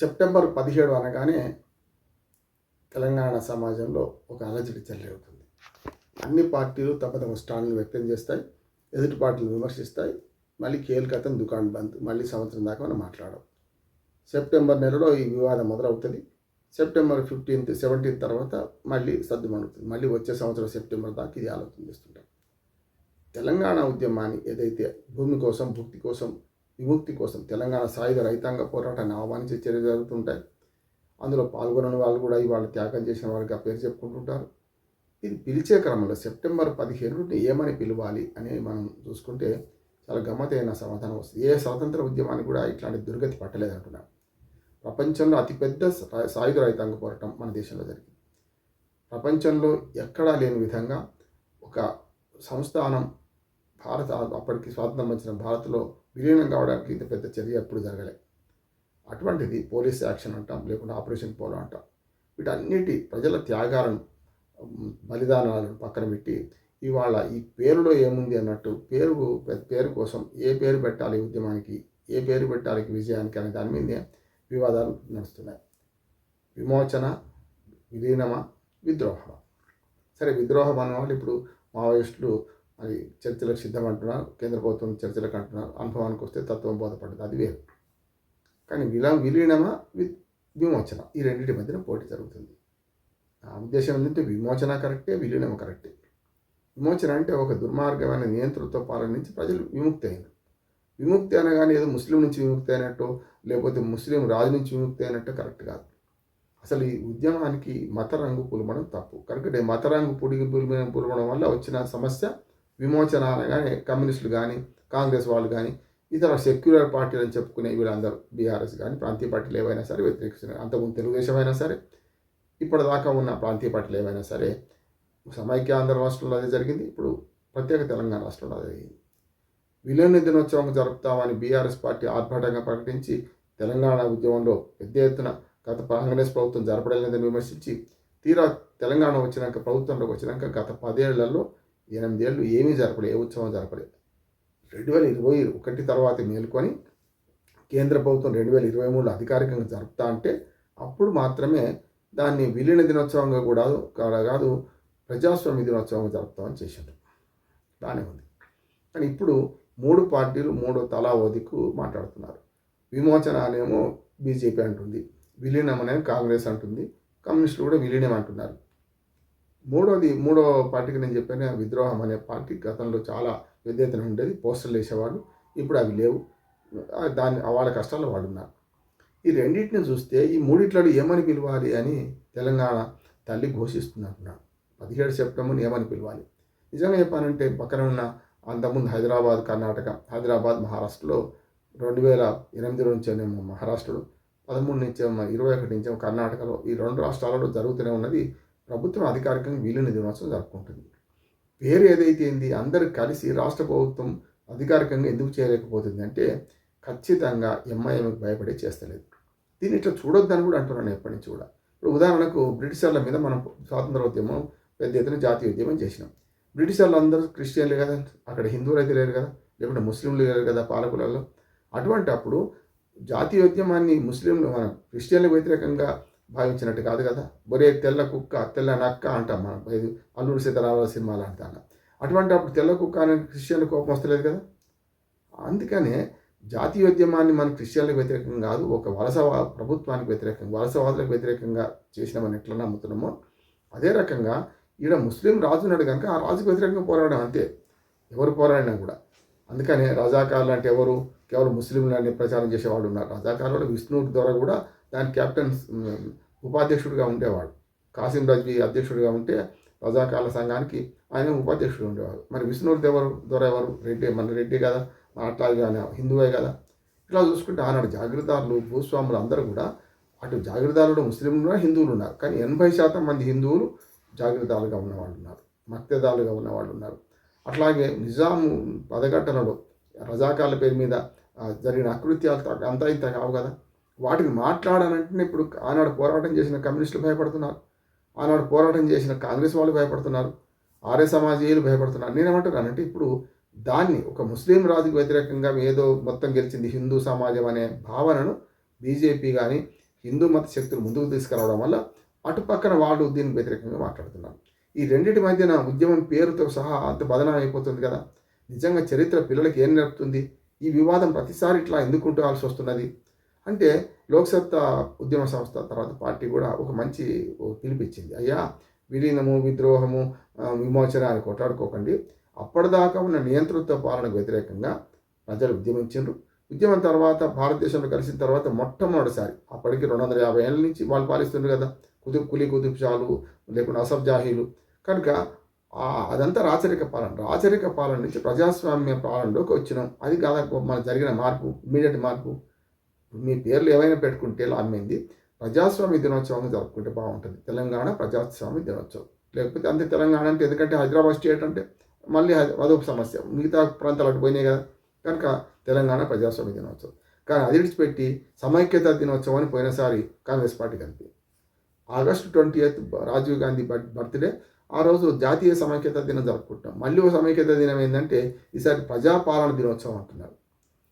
September 17 అనగానే తెలంగాణ సమాజంలో ఒక అలజడి చెలరేగుతుంది. అన్ని పార్టీలు తమ తమ స్టాండ్‌లు వ్యక్తం చేస్తాయి. ఎదుటి పార్టీలు విమర్శిస్తాయి. మళ్ళీ కేల్కతం దుకాణ్ బంద్. మళ్ళీ సంవత్సరం దాకా మనం మాట్లాడం. సెప్టెంబర్ నెలలో ఈ వివాదం మొదలవుతుంది. సెప్టెంబర్ 15, 17 తర్వాత మళ్ళీ సద్దుమణుగుతుంది. మళ్ళీ వచ్చే సంవత్సరం సెప్టెంబర్ దాకా ఇది ఆలోచన చేస్తుంటాం. తెలంగాణ ఉద్యమాన్ని ఏదైతే భూమి కోసం, భుక్తి కోసం, విముక్తి కోసం తెలంగాణ సాయుధ రైతాంగ పోరాటాన్ని ఆహ్వానించే చర్యలు జరుగుతుంటాయి. అందులో పాల్గొనని వాళ్ళు కూడా ఇవాళ త్యాగం చేసిన వాళ్ళకి ఆ పేరు చెప్పుకుంటుంటారు. ఇది పిలిచే క్రమంలో సెప్టెంబర్ 15 ఏమని పిలవాలి అని మనం చూసుకుంటే చాలా గమ్మతైన సమాధానం వస్తుంది. ఏ స్వాతంత్ర ఉద్యమానికి కూడా ఇట్లాంటి దుర్గతి పట్టలేదంటున్నారు. ప్రపంచంలో అతిపెద్ద సాయుధ రైతాంగ పోరాటం మన దేశంలో జరిగింది. ప్రపంచంలో ఎక్కడా లేని విధంగా ఒక సంస్థానం అప్పటికి స్వాతంత్రం వచ్చిన భారత్లో విలీనం కావడానికి ఇంత పెద్ద చర్య ఎప్పుడు జరగలేదు. అటువంటిది పోలీస్ యాక్షన్ అంటాం, లేకుంటే ఆపరేషన్ పోలో అంటాం. వీటన్నిటి ప్రజల త్యాగాలను, బలిదానాలను పక్కన పెట్టి ఇవాళ ఈ పేరులో ఏముంది అన్నట్టు పేరు కోసం ఏ పేరు పెట్టాలి ఉద్యమానికి, ఏ పేరు పెట్టాలి విజయానికి అనే దాని మీదే వివాదాలు నడుస్తున్నాయి. విమోచన, విలీనమా, విద్రోహమా? సరే, విద్రోహం అన్న వాళ్ళు ఇప్పుడు మావోయిస్టులు అది చర్చలకు సిద్ధం అంటున్నారు, కేంద్ర ప్రభుత్వం చర్చలకు అంటున్నారు. అనుభవానికి వస్తే తత్వం బోధపడ్డది, అది వేరు. కానీ విలీనమా, విమోచన, ఈ రెండింటి మధ్యన పోటీ జరుగుతుంది. ఆ ఉద్దేశం ఏంటంటే విమోచన కరెక్టే, విలీనం కరెక్టే. విమోచన అంటే ఒక దుర్మార్గమైన నియంతృత్వ పాలన నుంచి ప్రజలు విముక్తి అయినారు. విముక్తి అనగానే ఏదో ముస్లిం నుంచి విముక్తి అయినట్టు, లేకపోతే ముస్లిం రాజు నుంచి విముక్తి అయినట్టు కరెక్ట్ కాదు. అసలు ఈ ఉద్యమానికి మత రంగు పులమడం తప్పు. కనుక మత రంగు పులమడం వల్ల వచ్చిన సమస్య విమోచన అనగానే కమ్యూనిస్టులు కానీ, కాంగ్రెస్ వాళ్ళు కానీ, ఇతర సెక్యులర్ పార్టీలు అని చెప్పుకునే వీళ్ళందరూ, బీఆర్ఎస్ కానీ, ప్రాంతీయ పార్టీలు ఏవైనా సరే వ్యతిరేకిస్తున్నారు. అంతకుముందు తెలుగుదేశం అయినా సరే, ఇప్పటిదాకా ఉన్న ప్రాంతీయ పార్టీలు ఏవైనా సరే, సమైక్య ఆంధ్ర రాష్ట్రంలో అదే జరిగింది, ఇప్పుడు ప్రత్యేక తెలంగాణ రాష్ట్రంలో అదే జరిగింది. విలీన దినోత్సవం జరుపుతామని బీఆర్ఎస్ పార్టీ ఆర్భాటంగా ప్రకటించి తెలంగాణ ఉద్యమంలో పెద్ద ఎత్తున గత కాంగ్రెస్ ప్రభుత్వం జరపడలేదని విమర్శించి, తీరా తెలంగాణ వచ్చినాక, ప్రభుత్వంలోకి వచ్చినాక గత 10 ఏళ్లలో 8 ఏళ్ళు ఏమీ జరపలేదు, ఏ ఉత్సవం జరపలేదు. 2021 తర్వాత మేల్కొని కేంద్ర ప్రభుత్వం 2023లో అధికారికంగా జరుపుతా అంటే అప్పుడు మాత్రమే దాన్ని విలీన దినోత్సవంగా కూడా కాదు, ప్రజాస్వామ్య దినోత్సవంగా జరుపుతామని చేశారు. బాగానే ఉంది. కానీ ఇప్పుడు 3 పార్టీలు 3 తలా ఓ దిక్కు మాట్లాడుతున్నారు. విమోచన అనేమో బీజేపీ అంటుంది, విలీనం అనేది కాంగ్రెస్ అంటుంది, కమ్యూనిస్టులు కూడా విలీనం అంటున్నారు. మూడో పార్టీకి నేను చెప్పాను, విద్రోహం అనే పార్టీ గతంలో చాలా పెద్ద ఎత్తున ఉండేది, పోస్టర్లు వేసేవాళ్ళు. ఇప్పుడు అవి లేవు. వాళ్ళ కష్టాల్లో వాళ్ళు ఉన్నారు. ఈ రెండింటిని చూస్తే ఈ మూడిట్లలో ఏమని పిలవాలి అని తెలంగాణ తల్లి ఘోషిస్తున్నట్టున్నాడు. 17 సెప్టెంబర్ని ఏమని పిలవాలి? నిజంగా చెప్పానంటే పక్కన ఉన్న అంతకుముందు హైదరాబాద్, కర్ణాటక, హైదరాబాద్ మహారాష్ట్రలో 2008 నుంచేనేమో మహారాష్ట్రలో, 13 నుంచేమో 21 నుంచేమో కర్ణాటకలో, ఈ 2 రాష్ట్రాలలో జరుగుతూనే ఉన్నది. ప్రభుత్వం అధికారికంగా విలీన దినోత్సవం జరుపుకుంటుంది. పేరు ఏదైతే ఏంది, అందరూ కలిసి రాష్ట్ర ప్రభుత్వం అధికారికంగా ఎందుకు చేయలేకపోతుంది అంటే ఖచ్చితంగా ఎంఐఎంకి భయపడే చేస్తలేదు. దీన్ని ఇట్లా చూడొద్దని కూడా అంటున్నాను ఎప్పటి నుంచి కూడా. ఇప్పుడు ఉదాహరణకు బ్రిటిషర్ల మీద మనం స్వాతంత్రోద్యమం పెద్ద ఎత్తున జాతీయ ఉద్యమం చేసినాం. బ్రిటిషర్లు అందరూ క్రిస్టియన్లు కదా, అక్కడ హిందువులు అయితే లేరు కదా, లేకుంటే ముస్లింలు లేరు కదా పాలకులలో. అటువంటి అప్పుడు జాతీయోద్యమాన్ని ముస్లింలు మన క్రిస్టియన్లకు వ్యతిరేకంగా భావించినట్టు కాదు కదా. ఒరే తెల్ల కుక్క, తెల్ల నక్క అంటాం మనం, అల్లూరి సీతారామరాజు సినిమాలు అంటాం. అటువంటి అప్పుడు తెల్ల కుక్క అనే క్రిస్టియన్ల కోపం వస్తలేదు కదా. అందుకనే జాతీయోద్యమాన్ని మనం క్రిస్టియన్లకు వ్యతిరేకంగా కాదు, ఒక వలస ప్రభుత్వానికి వ్యతిరేకంగా, వలసవాదులకు వ్యతిరేకంగా చేసినామని ఎట్లా నమ్ముతున్నామో అదే రకంగా ఈడ ముస్లిం రాజు ఉన్నాడు కనుక ఆ రాజుకు వ్యతిరేకంగా పోరాడడం అంతే, ఎవరు పోరాడినా కూడా. అందుకనే రజాకార్లు అంటే ఎవరు? కేవలం ముస్లింలని ప్రచారం చేసేవాళ్ళు ఉన్నారు. రజాకార్లలో విష్ణు ద్వారా కూడా దాని కెప్టెన్ ఉపాధ్యక్షుడిగా ఉండేవాడు. కాసిం రజ్వీ అధ్యక్షుడిగా ఉంటే రజాకార్ల సంఘానికి ఆయన ఉపాధ్యక్షుడు ఉండేవాడు. మరి విష్ణువుడి ద్వారా ఎవరు? రెడ్డి, మన రెడ్డి కదా, అట్లాగే హిందువే కదా. ఇట్లా చూసుకుంటే ఆనాడు జాగీర్దారులు, భూస్వాములు అందరూ కూడా, అటు జాగీర్దారులు ముస్లింలు ఉన్నారు, హిందువులు ఉన్నారు. కానీ 80% మంది హిందువులు జాగీర్దారులుగా ఉన్నవాళ్ళు ఉన్నారు, మక్తేదారులుగా ఉన్నవాళ్ళు ఉన్నారు. అట్లాగే నిజాము పదఘట్టనలో రజాకార్ల పేరు మీద జరిగిన అకృత్యాలు అంతా ఇంత కావు కదా. వాటిని మాట్లాడాలంటే ఇప్పుడు ఆనాడు పోరాటం చేసిన కమ్యూనిస్టులు భయపడుతున్నారు, ఆనాడు పోరాటం చేసిన కాంగ్రెస్ వాళ్ళు భయపడుతున్నారు, ఆర్య సమాజీయులు భయపడుతున్నారు. నేనేమంటున్నానంటే ఇప్పుడు దాన్ని ఒక ముస్లిం రాజుకు వ్యతిరేకంగా ఏదో మొత్తం గెలిచింది హిందూ సమాజం అనే భావనను బీజేపీ కానీ, హిందూ మత శక్తులు ముందుకు తీసుకురావడం వల్ల అటు పక్కన వాళ్ళు దీనికి వ్యతిరేకంగా మాట్లాడుతున్నారు. ఈ రెండింటి మధ్యన ఉద్యమం పేరుతో సహా అంత బదనం అయిపోతుంది కదా. నిజంగా చరిత్ర పిల్లలకి ఏం నేర్పుతుంది? ఈ వివాదం ప్రతిసారి ఇట్లా ఎందుకు ఉండాల్సి వస్తున్నది అంటే, లోక్సత్తా ఉద్యమ సంస్థ తర్వాత పార్టీ కూడా ఒక మంచి పిలిపిచ్చింది. అయ్యా, విలీనము, విద్రోహము, విమోచన అని కొట్లాడుకోకండి. అప్పటిదాకా ఉన్న నియంతృత్వ పాలనకు వ్యతిరేకంగా ప్రజలు ఉద్యమించారు. ఉద్యమం తర్వాత భారతదేశంలో కలిసిన తర్వాత మొట్టమొదటిసారి, అప్పటికి 250 ఏళ్ళ నుంచి వాళ్ళు పాలిస్తున్నారు కదా, కుతుబ్ షాలు లేకుండా అసఫ్ జాహీలు. కనుక అదంతా రాచరిక పాలన. రాచరిక పాలన నుంచి ప్రజాస్వామ్య పాలనలోకి వచ్చినాం. అది కాదు మనకు జరిగిన మార్పు, ఇమీడియట్ మార్పు. మీ పేర్లు ఏమైనా పెట్టుకుంటే లాభమైంది. ప్రజాస్వామ్య దినోత్సవంగా జరుపుకుంటే బాగుంటుంది. తెలంగాణ ప్రజాస్వామ్య దినోత్సవం. లేకపోతే అంతే తెలంగాణ అంటే, ఎందుకంటే హైదరాబాద్ స్టేట్ అంటే మళ్ళీ అదొక సమస్య, మిగతా ప్రాంతాలకు పోయినాయి కదా. కనుక తెలంగాణ ప్రజాస్వామ్య దినోత్సవం. కానీ అది విడిచిపెట్టి సమైక్యత దినోత్సవం అని పోయినసారి కాంగ్రెస్ పార్టీ కలిపి, ఆగస్టు 20th రాజీవ్ గాంధీ బర్త్డే, ఆ రోజు జాతీయ సమైక్యత దినం జరుపుకుంటాం. మళ్ళీ ఒక సమైక్యత దినం ఏంటంటే ఈసారి ప్రజాపాలన దినోత్సవం అంటున్నారు.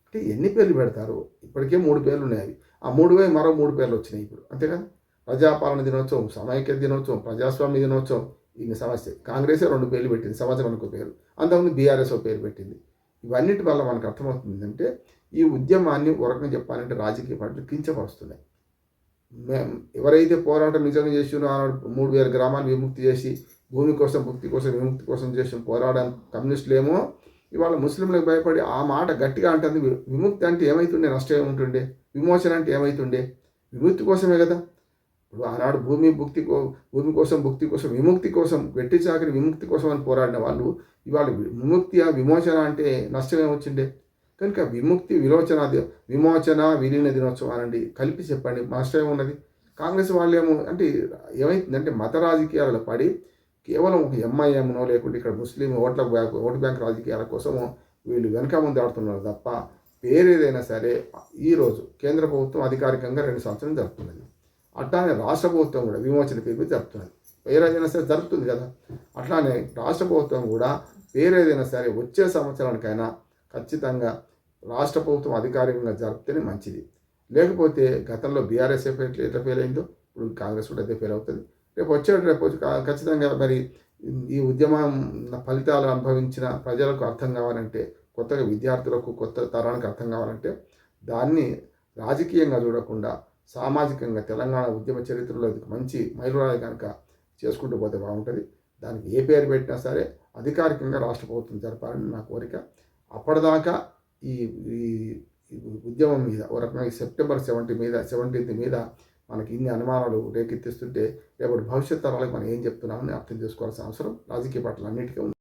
అంటే ఎన్ని పేర్లు పెడతారు? ఇప్పటికే 3 పేర్లు ఉన్నాయి. ఆ 3 మరో 3 పేర్లు వచ్చినాయి ఇప్పుడు, అంతే కదా. ప్రజాపాలన దినోత్సవం, సమైక్యత దినోత్సవం, ప్రజాస్వామ్య దినోత్సవం. ఈ సమస్య కాంగ్రెసే 2 పేర్లు పెట్టింది, సంవత్సరానికి ఒక పేరు. అంతకుముందు బీఆర్ఎస్ ఒక పేరు పెట్టింది. ఇవన్నిటి వల్ల మనకు అర్థమవుతుంది అంటే, ఈ ఉద్యమాన్ని ఒక రకంగా చెప్పాలంటే రాజకీయ పార్టీలు కించపరుస్తున్నాయి. ఎవరైతే పోరాటం నిజంగా చేసినో, 3000 గ్రామాలు విముక్తి చేసి భూమి కోసం, భక్తి కోసం, విముక్తి కోసం చేసిన పోరాటం కమ్యూనిస్టులేమో ఇవాళ ముస్లింలకు భయపడి ఆ మాట గట్టిగా అంటుంది. విముక్తి అంటే ఏమవుతుండే? నష్టం ఏముంటుండే? విమోచన అంటే ఏమవుతుండే? విముక్తి కోసమే కదా. ఇప్పుడు ఆనాడు భూమి కోసం, భుక్తి కోసం, విముక్తి కోసం, వెట్టి చాకరి విముక్తి కోసం అని పోరాడిన వాళ్ళు ఇవాళ విమోచన అంటే నష్టం ఏమొచ్చిండే? కనుక విమోచన విలీన దినోత్సవం అనండి, కలిపి చెప్పండి, నష్టం ఏమున్నది? కాంగ్రెస్ వాళ్ళేమో అంటే ఏమైతుందంటే మత రాజకీయాలలో పడి కేవలం ఒక ఎంఐఎంనో లేకుంటే ఇక్కడ ముస్లిం ఓటు బ్యాంక్ రాజకీయాల కోసమో వీళ్ళు వెనక ముందు ఆడుతున్నారు తప్ప, పేరేదైనా సరే ఈరోజు కేంద్ర ప్రభుత్వం అధికారికంగా 2 సంవత్సరాలు జరుపుతున్నది. అట్లానే రాష్ట్ర ప్రభుత్వం కూడా విమోచన పేరు మీద జరుపుతున్నది. పేరేదైనా సరే జరుపుతుంది కదా. అట్లానే రాష్ట్ర ప్రభుత్వం కూడా పేరేదైనా సరే వచ్చే సంవత్సరానికైనా ఖచ్చితంగా రాష్ట్ర ప్రభుత్వం అధికారికంగా జరిపితేనే మంచిది. లేకపోతే గతంలో బీఆర్ఎస్ ఎట్లా ఫెయిల్ అయిందో ఇప్పుడు కాంగ్రెస్ కూడా అదే ఫెయిల్ అవుతుంది. రేపు ఖచ్చితంగా మరి ఈ ఉద్యమం ఫలితాలు అనుభవించిన ప్రజలకు అర్థం కావాలంటే, కొత్తగా విద్యార్థులకు, కొత్త తరానికి అర్థం కావాలంటే, దాన్ని రాజకీయంగా చూడకుండా సామాజికంగా తెలంగాణ ఉద్యమ చరిత్రలో మంచి మైలురాయి కనుక చేసుకుంటూ పోతే బాగుంటుంది. దానికి ఏ పేరు పెట్టినా సరే అధికారికంగా రాష్ట్ర ప్రభుత్వం జరపాలని నా కోరిక. అప్పటిదాకా ఈ ఉద్యమం మీద ఒక రకంగా సెప్టెంబర్ 17th మీద మనకి ఇన్ని అనుమానాలు రేకెత్తిస్తుంటే రేపటి భవిష్యత్ తరాలకు మనం ఏం చెప్తున్నామని అర్థం చేసుకోవాల్సిన అవసరం రాజకీయ పార్టీలు అన్నిటికీ ఉంది.